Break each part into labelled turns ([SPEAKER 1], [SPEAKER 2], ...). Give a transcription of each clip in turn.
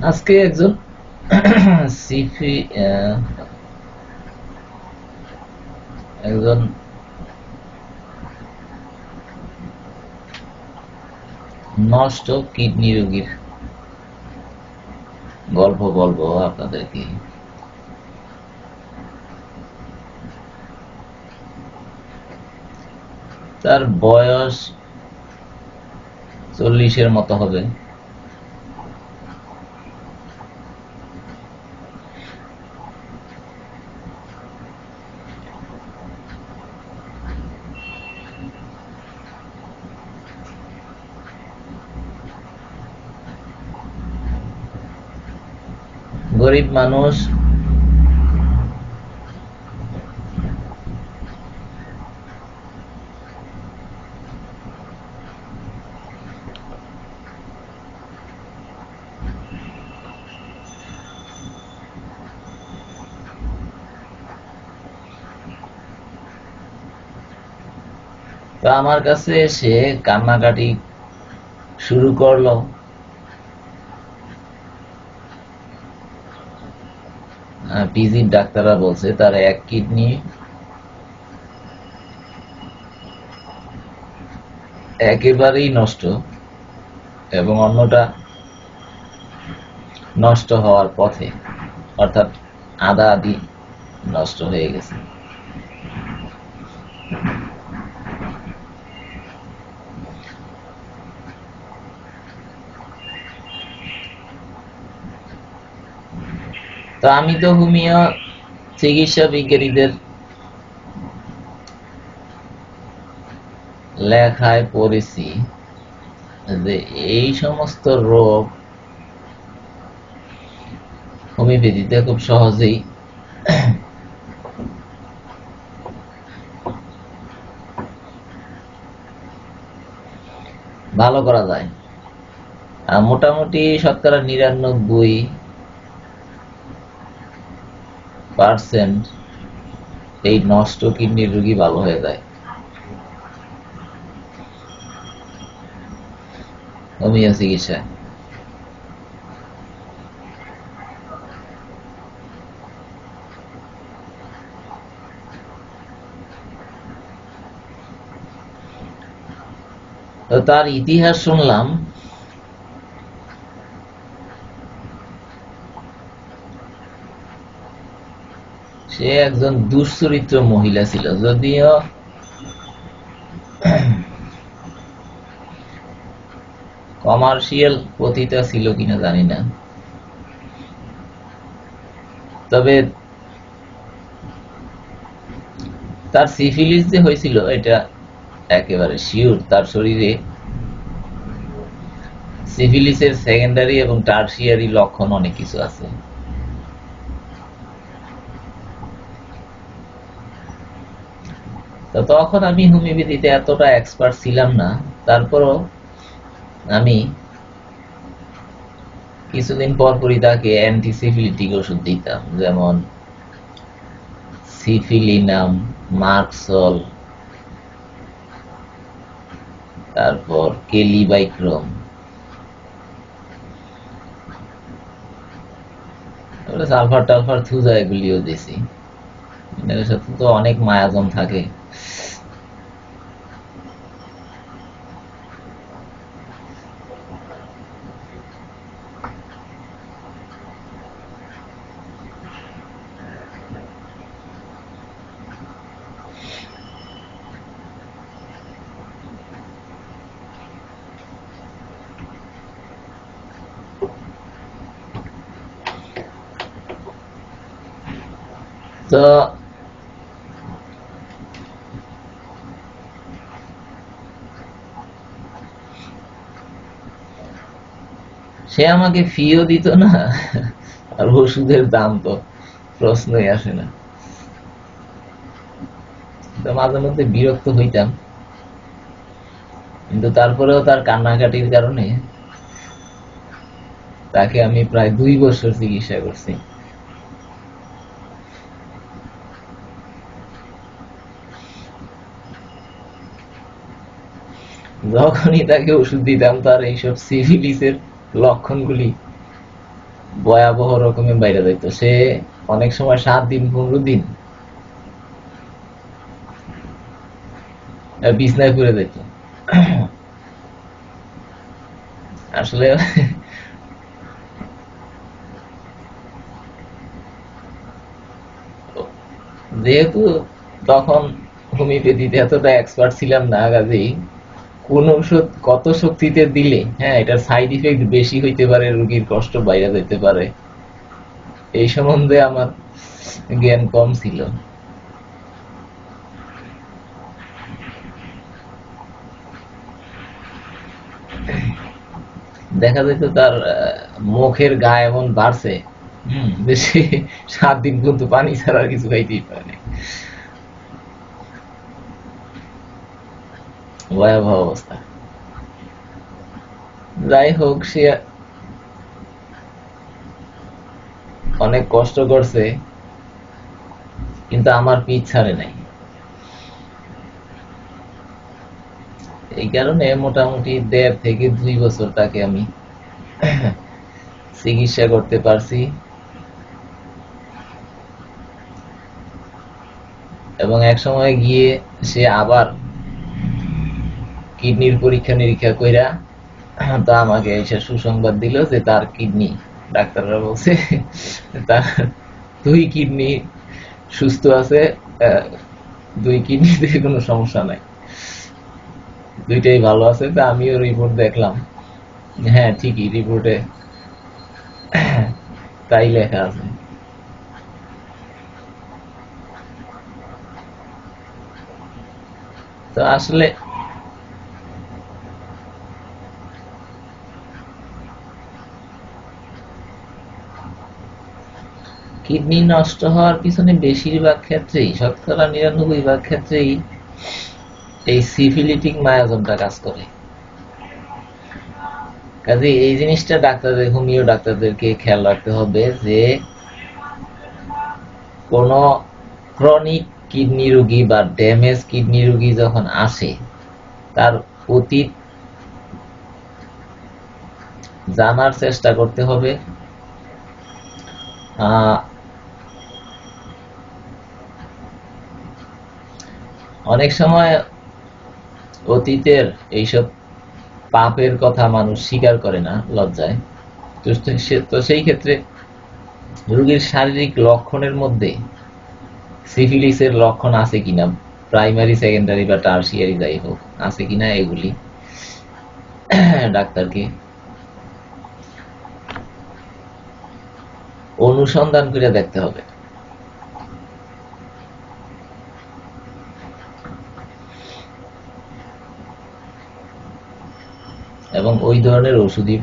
[SPEAKER 1] আজকে একজন সিফি একজন নষ্ট কিডনি রোগীর গল্প বলবো আপনাদেরকে। তার বয়স 40-এর মতো হবে। গরিব মানুষ, তো আমার কাছে এসে কান্নাকাটি শুরু করলো। পিজির ডাক্তাররা বলছে তার এক কিডনি একেবারেই নষ্ট এবং অন্যটা নষ্ট হওয়ার পথে, অর্থাৎ আধা আধি নষ্ট হয়ে গেছে। তো আমি তো হোমিও চিকিৎসা বিজ্ঞানীদের লেখায় পড়েছি যে এই সমস্ত রোগ হোমিওপ্যাথিতে খুব সহজেই ভালো করা যায়। মোটামুটি শতকরা 99% এই নষ্ট কিডনির রোগী ভালো হয়ে যায় হোমিও চিকিৎসা। তো তার ইতিহাস শুনলাম। সে একজন দুশ্চরিত্র মহিলা ছিল, যদিও কমার্শিয়াল পতিতা ছিল কিনা জানি না, তবে তার সিফিলিস যে হয়েছিল এটা একেবারে শিওর। তার শরীরে সিফিলিসের সেকেন্ডারি এবং টার্সিয়ারি লক্ষণ অনেক কিছু আছে। তো তখন আমি হোমিওপ্যাথিতে এতটা এক্সপার্ট ছিলাম না, তারপরও আমি কিছুদিন পরপরই তাকে অ্যান্টিসিফিলিটিক ওষুধ দিতাম, যেমন সিফিলিনাম, মার্কসল, তারপর কেলিবাইক্রম, সালফার টালফার থুজা এগুলিও দিছি। এর সাথে তো অনেক মায়াজম থাকে। তো সে আমাকে ফিও দিত না, আর ওষুধের দাম তো প্রশ্নই আসে না। তো মাঝে মধ্যে বিরক্ত হইতাম, কিন্তু তারপরেও তার কান্নাকাটির কারণে তাকে আমি প্রায় 2 বছর চিকিৎসা করছি। যখনই তাকে ওষুধ দিতাম তার এইসব সিফিলিসের লক্ষণগুলি ভয়াবহ রকমের বাইরে যাইত। সে অনেক সময় 7 দিন 15 দিন বিছনায় পড়ে যেত। আসলে যেহেতু তখন হোমিওপ্যাথিতে এতটা এক্সপার্ট ছিলাম না, কাজেই কোন ওষুধ কত শক্তিতে দিলে এটার সাইড ইফেক্ট বেশি হইতে পারে, রোগীর কষ্ট বাইরে যেতে পারে, এই সম্বন্ধে আমার জ্ঞান কম ছিল। দেখা যেত তার মুখের গা এমন বাড়ছে যে সে 7 দিন পর্যন্ত পানি ছাড়া আর কিছু খাইতেই পারেনি। ভয়াবহ অবস্থা। যাই হোক, সে অনেক কষ্ট করছে, কিন্তু আমার পিছ ছাড়ে নাই। এই কারণে মোটামুটি 1.5 থেকে 2 বছর তাকে আমি চিকিৎসা করতে পারছি, এবং এক সময় গিয়ে সে আবার কিডনির পরীক্ষা নিরীক্ষা কইরা তো আমাকে এসে সুসংবাদ দিল যে তার কিডনি, ডাক্তাররা বলছে তার 2 কিডনি সুস্থ আছে, 2 কিডনিতে কোনো সমস্যা নাই, 2টাই ভালো আছে। তা আমিও রিপোর্ট দেখলাম, হ্যাঁ ঠিকই রিপোর্টে তাই লেখা আছে। তো আসলে কিডনি নষ্ট হওয়ার পিছনে বেশিরভাগ ক্ষেত্রেই, 99% ক্ষেত্রেই এই সিফিলিটিক মায়াজমটা কাজ করে। কাজে এই জিনিসটা ডাক্তারদের, হোমিও ডাক্তারদেরকে খেয়াল রাখতে হবে যে কোন ক্রনিক কিডনি রোগী বা ড্যামেজ কিডনি রোগী যখন আসে, তার অতীত জানার চেষ্টা করতে হবে। অনেক সময় অতীতের এইসব পাপের কথা মানুষ স্বীকার করে না লজ্জায়। তো সেই ক্ষেত্রে রোগীর শারীরিক লক্ষণের মধ্যে সিফিলিসের লক্ষণ আছে কিনা, প্রাইমারি, সেকেন্ডারি বা টারসিয়ারি যাই হোক, আছে কিনা এগুলি ডাক্তারকে অনুসন্ধান করে দেখতে হবে। এবং ওই ধরনের ওষুধই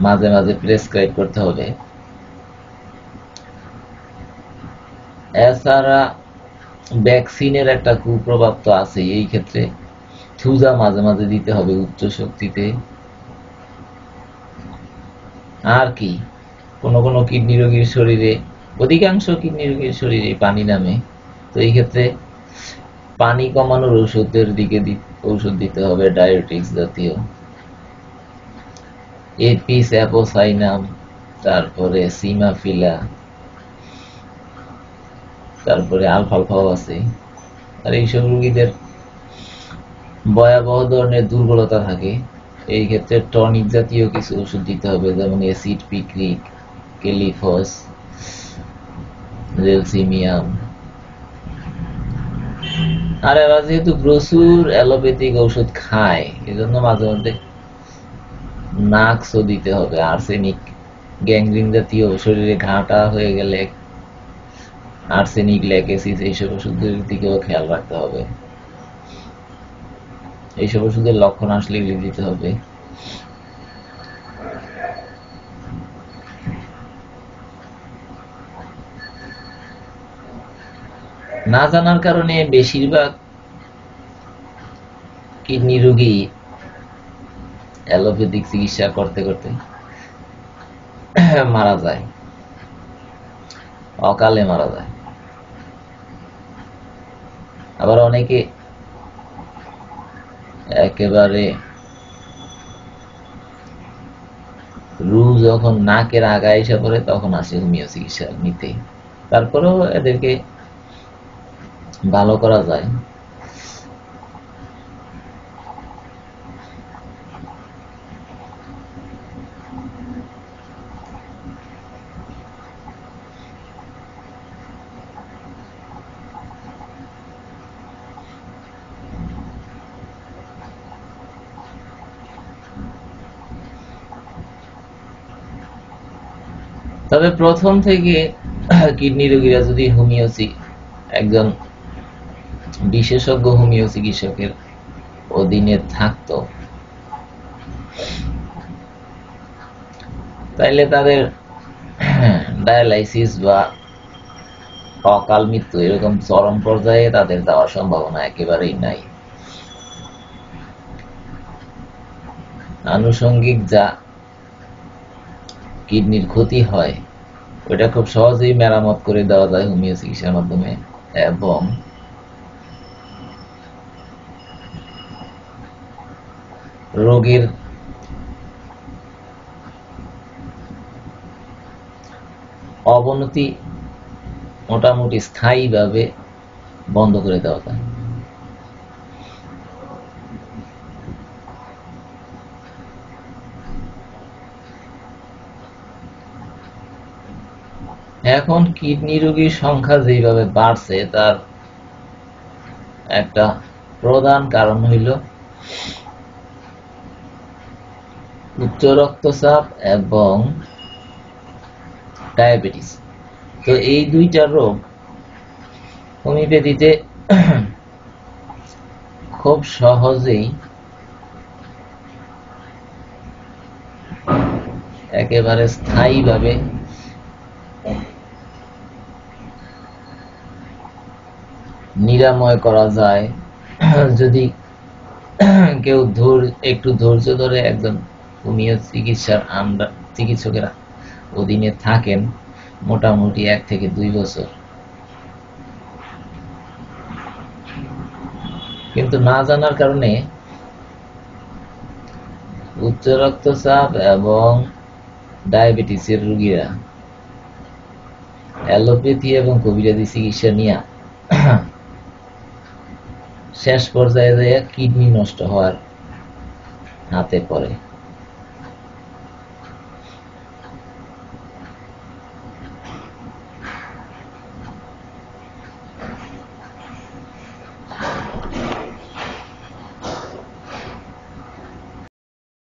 [SPEAKER 1] মাঝে মাঝে প্রেসক্রাইব করতে হবে। এছাড়া ভ্যাকসিনের একটা কুপ্রভাব তো আছে এই ক্ষেত্রে, থুজা মাঝে মাঝে দিতে হবে উচ্চ শক্তিতে। আর কি, কোন কোন কিডনি রোগীর শরীরে, অধিকাংশ কিডনি রোগীর শরীরে পানি নামে, তো এই ক্ষেত্রে পানি কমানোর ঔষধের দিকে ঔষধ দিতে হবে, ডায়োটিক্স জাতীয়, এপিস্যাপোসাইনাম, তারপরে সিমাফিলা, তারপরে আলফালফাও আছে। আর এইসব রোগীদের ভয়াবহ ধরনের দুর্বলতা থাকে, এই ক্ষেত্রে টনিক জাতীয় কিছু ওষুধ দিতে হবে, যেমন অ্যাসিড পিক্রিক, কেলিফস, রেলসিমিয়াম। আর এরা যেহেতু প্রচুর অ্যালোপ্যাথিক ওষুধ খায়, এজন্য মাঝে মধ্যে নাক্সও দিতে হবে, আর্সেনিক, গ্যাংগ্রিন জাতীয়, শরীরে ঘাটা হয়ে গেলে আর্সেনিক, ল্যাকেসিস, এইসব ওষুধের দিকেও খেয়াল রাখতে হবে। এইসব ওষুধের লক্ষণ আসলে দিতে হবে। না জানার কারণে বেশিরভাগ কিডনি রোগী অ্যালোপ্যাথিক চিকিৎসা করতে করতে মারা যায়, অকালে মারা যায়। আবার অনেকে একেবারে রু যখন নাকের আগায় এসে পড়ে তখন আসে হোমিও চিকিৎসা নিতে। তারপরেও এদেরকে ভালো করা যায়। তবে প্রথম থেকে কিডনি রোগীরা যদি একজন বিশেষজ্ঞ হোমিও চিকিৎসকের অধীনে থাকতো, তাইলে তাদের ডায়ালাইসিস বা অকাল মৃত্যু এরকম চরম পর্যায়ে তাদের যাওয়ার সম্ভাবনা একেবারেই নাই। আনুষঙ্গিক যা কিডনির ক্ষতি হয় ওটা খুব সহজেই মেরামত করে দেওয়া যায় হোমিও চিকিৎসার মাধ্যমে, এবং রোগের অবনতি মোটামুটি স্থায়ীভাবে বন্ধ করে দেওয়া যায়। এখন কিডনি রোগীর সংখ্যা যেভাবে বাড়ছে তার একটা প্রধান কারণ হইল উচ্চ রক্তচাপ এবং ডায়াবেটিস। তো এই দুইটা রোগ হোমিওপ্যাথিতে খুব সহজেই একেবারে স্থায়ীভাবে নিরাময় করা যায় যদি কেউ একটু ধৈর্য ধরে একজন হোমিও চিকিৎসকের অধীনে থাকেন মোটামুটি 1 থেকে 2 বছর। কিন্তু না জানার কারণে উচ্চ রক্তচাপ এবং ডায়াবেটিসের রোগীরা অ্যালোপ্যাথি এবং কবিরাজি চিকিৎসা নিয়ে শেষ পর্যায়ে কিডনি নষ্ট হওয়ার হাতে পড়ে।